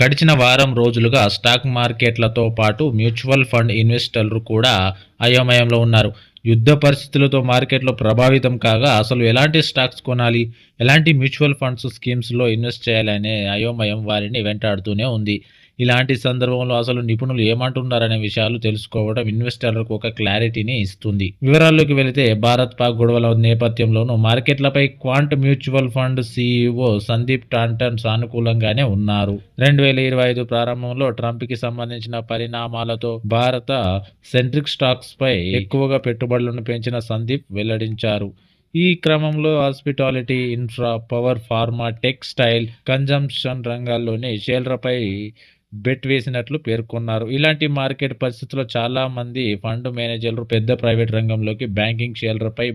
గడిచిన వారం రోజులుగా స్టాక్ మార్కెట్లతో పాటు మ్యూచువల్ ఫండ్ ఇన్వెస్టర్లు కూడా అయోమయంలో ఉన్నారు. యుద్ధ పరిస్థితులతో మార్కెట్లు ప్రభావితం కాగా అసలు ఎలాంటి స్టాక్స్ కొనాలి, ఎలాంటి మ్యూచువల్ ఫండ్స్ స్కీమ్స్లో ఇన్వెస్ట్ చేయాలనే అయోమయం వారిని వెంటాడుతూనే ఉంది. ఇలాంటి సందర్భంలో అసలు నిపుణులు ఏమంటున్నారనే విషయాలు తెలుసుకోవడం ఇన్వెస్టర్లకు ఒక క్లారిటీని ఇస్తుంది. వివరాల్లోకి వెళితే భారత్ పాక్ గొడవల నేపథ్యంలోనూ మార్కెట్లపై Quant mutual fund CEO Sandeep Tandon సానుకూలంగానే ఉన్నారు. 2025 ప్రారంభంలో ట్రంప్కి సంబంధించిన పరిణామాలతో భారత సెంట్రిక్ స్టాక్స్ పై ఎక్కువగా పెట్టుబడులను పెంచిన సందీప్ వెల్లడించారు. ఈ క్రమంలో hospitality, infra, power, pharma, textile, consumption రంగాల్లోని షేర్లపై బెట్ వేసినట్లు పేర్కొన్నారు. ఇలాంటి మార్కెట్ పరిస్థితుల్లో చాలా మంది ఫండ్ మేనేజర్లు పెద్ద ప్రైవేట్ రంగంలోకి బ్యాంకింగ్ షేర్లపై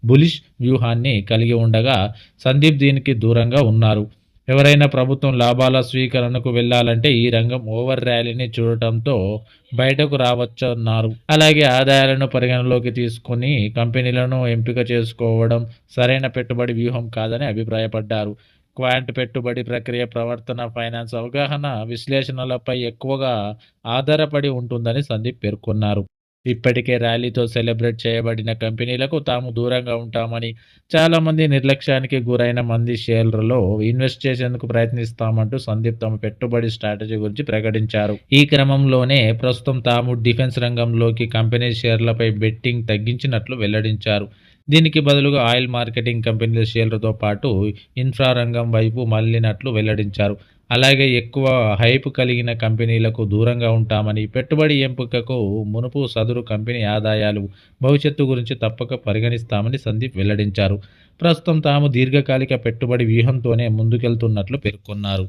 బులిష్ వ్యూహాన్ని కలిగి ఉండగా సందీప్ దీనికి దూరంగా ఉన్నారు. ఎవరైనా ప్రభుత్వం లాభాల స్వీకరణకు వెళ్లాలంటే ఈ రంగం ఓవర్ ర్యాలీని చూడటంతో బయటకు రావచ్చన్నారు. అలాగే ఆదాయాలను పరిగణలోకి తీసుకొని కంపెనీలను ఎంపిక చేసుకోవడం సరైన పెట్టుబడి వ్యూహం కాదని అభిప్రాయపడ్డారు. క్వాంట్ పెట్టుబడి ప్రక్రియ, ప్రవర్తన, ఫైనాన్స్ అవగాహన, విశ్లేషణలపై ఎక్కువగా ఆధారపడి ఉంటుందని సందీప్ పేర్కొన్నారు. ఇప్పటికే ర్యాలీతో సెలబ్రేట్ చేయబడిన కంపెనీలకు తాము దూరంగా ఉంటామని, చాలామంది నిర్లక్ష్యానికి గురైన మంది షేర్లలో ఇన్వెస్ట్ చేసేందుకు ప్రయత్నిస్తామంటూ సందీప్ తమ పెట్టుబడి స్ట్రాటజీ గురించి ప్రకటించారు. ఈ క్రమంలోనే ప్రస్తుతం తాము డిఫెన్స్ రంగంలోకి కంపెనీ షేర్లపై బెట్టింగ్ తగ్గించినట్లు వెల్లడించారు. దీనికి బదులుగా ఆయిల్ మార్కెటింగ్ కంపెనీల షేర్లతో పాటు ఇన్ఫ్రా రంగం వైపు మళ్లినట్లు వెల్లడించారు. అలాగే ఎక్కువ హైప్ కలిగిన కంపెనీలకు దూరంగా ఉంటామని, పెట్టుబడి ఎంపికకు మునుపు సదరు కంపెనీ ఆదాయాలు, భవిష్యత్తు గురించి తప్పక పరిగణిస్తామని సందీప్ వెల్లడించారు. ప్రస్తుతం తాము దీర్ఘకాలిక పెట్టుబడి వ్యూహంతోనే ముందుకెళ్తున్నట్లు పేర్కొన్నారు.